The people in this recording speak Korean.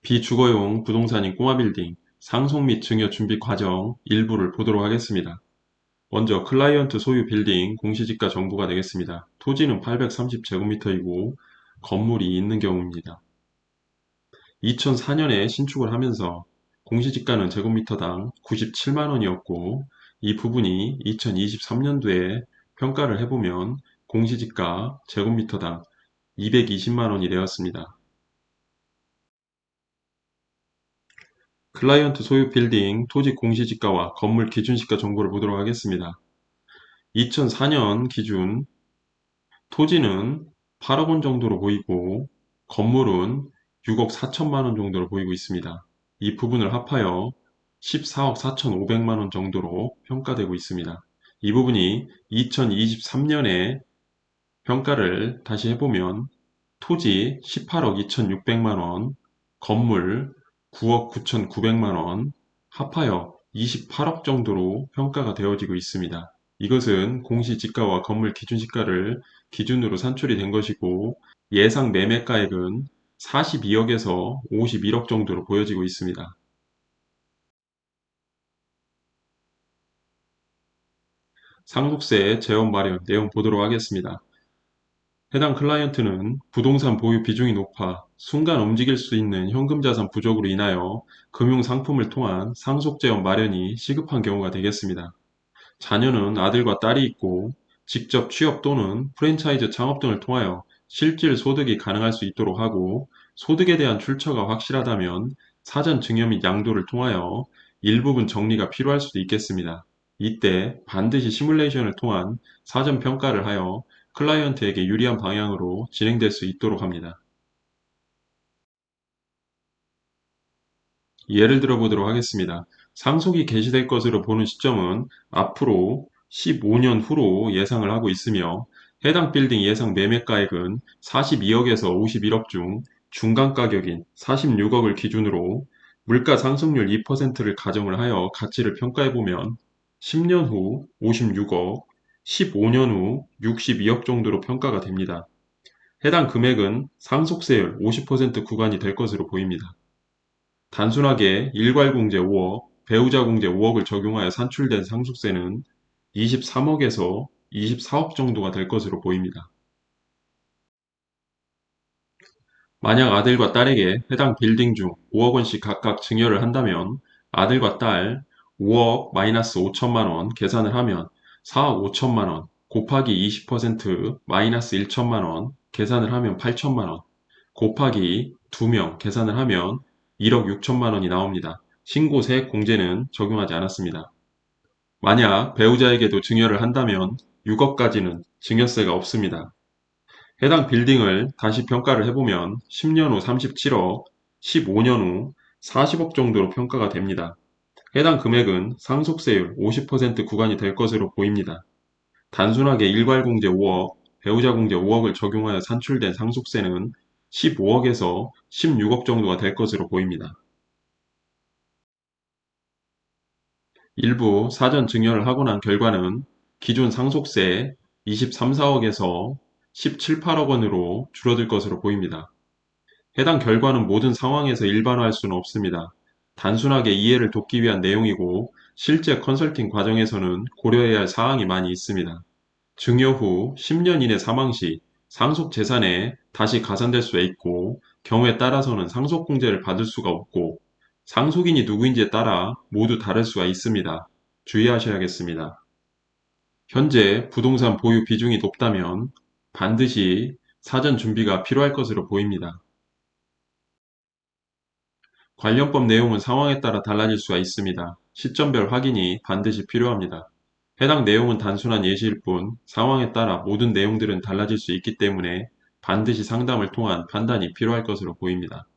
비주거용 부동산인 꼬마빌딩 상속 및 증여 준비 과정 일부를 보도록 하겠습니다. 먼저 클라이언트 소유 빌딩 공시지가 정보가 되겠습니다. 토지는 830제곱미터이고 건물이 있는 경우입니다. 2004년에 신축을 하면서 공시지가는 제곱미터당 97만원이었고 이 부분이 2023년도에 평가를 해보면 공시지가 제곱미터당 220만원이 되었습니다. 클라이언트 소유 빌딩 토지 공시지가와 건물 기준시가 정보를 보도록 하겠습니다. 2004년 기준 토지는 8억 원 정도로 보이고 건물은 6억 4천만 원 정도로 보이고 있습니다. 이 부분을 합하여 14억 4,500만 원 정도로 평가되고 있습니다. 이 부분이 2023년에 평가를 다시 해보면 토지 18억 2,600만 원, 건물 9억 9,900만 원, 합하여 28억 정도로 평가가 되어지고 있습니다. 이것은 공시지가와 건물 기준시가를 기준으로 산출이 된 것이고 예상 매매가액은 42억에서 51억 정도로 보여지고 있습니다. 상속세 재원 마련 내용 보도록 하겠습니다. 해당 클라이언트는 부동산 보유 비중이 높아 순간 움직일 수 있는 현금자산 부족으로 인하여 금융상품을 통한 상속재원 마련이 시급한 경우가 되겠습니다. 자녀는 아들과 딸이 있고 직접 취업 또는 프랜차이즈 창업 등을 통하여 실질 소득이 가능할 수 있도록 하고 소득에 대한 출처가 확실하다면 사전 증여 및 양도를 통하여 일부분 정리가 필요할 수도 있겠습니다. 이때 반드시 시뮬레이션을 통한 사전 평가를 하여 클라이언트에게 유리한 방향으로 진행될 수 있도록 합니다. 예를 들어 보도록 하겠습니다. 상속이 개시될 것으로 보는 시점은 앞으로 15년 후로 예상을 하고 있으며 해당 빌딩 예상 매매가액은 42억에서 51억 중 중간가격인 46억을 기준으로 물가 상승률 2%를 가정을 하여 가치를 평가해보면 10년 후 56억, 15년 후 62억 정도로 평가가 됩니다. 해당 금액은 상속세율 50% 구간이 될 것으로 보입니다. 단순하게 일괄공제 5억, 배우자공제 5억을 적용하여 산출된 상속세는 23억에서 24억 정도가 될 것으로 보입니다. 만약 아들과 딸에게 해당 빌딩 중 5억 원씩 각각 증여를 한다면 아들과 딸 5억 마이너스 5천만 원 계산을 하면 4억 5천만 원 곱하기 20% 마이너스 1천만 원 계산을 하면 8천만 원 곱하기 2명 계산을 하면 1억 6천만 원이 나옵니다. 신고세 공제는 적용하지 않았습니다. 만약 배우자에게도 증여를 한다면 6억까지는 증여세가 없습니다. 해당 빌딩을 다시 평가를 해보면 10년 후 37억, 15년 후 40억 정도로 평가가 됩니다. 해당 금액은 상속세율 50% 구간이 될 것으로 보입니다. 단순하게 일괄공제 5억, 배우자공제 5억을 적용하여 산출된 상속세는 15억에서 16억 정도가 될 것으로 보입니다. 일부 사전 증여를 하고 난 결과는 기존 상속세 23, 4억에서 17, 8억 원으로 줄어들 것으로 보입니다. 해당 결과는 모든 상황에서 일반화할 수는 없습니다. 단순하게 이해를 돕기 위한 내용이고 실제 컨설팅 과정에서는 고려해야 할 사항이 많이 있습니다. 증여 후 10년 이내 사망 시 상속 재산에 다시 가산될 수 있고 경우에 따라서는 상속공제를 받을 수가 없고 상속인이 누구인지에 따라 모두 다를 수가 있습니다. 주의하셔야겠습니다. 현재 부동산 보유 비중이 높다면 반드시 사전 준비가 필요할 것으로 보입니다. 관련법 내용은 상황에 따라 달라질 수가 있습니다. 시점별 확인이 반드시 필요합니다. 해당 내용은 단순한 예시일 뿐 상황에 따라 모든 내용들은 달라질 수 있기 때문에 반드시 상담을 통한 판단이 필요할 것으로 보입니다.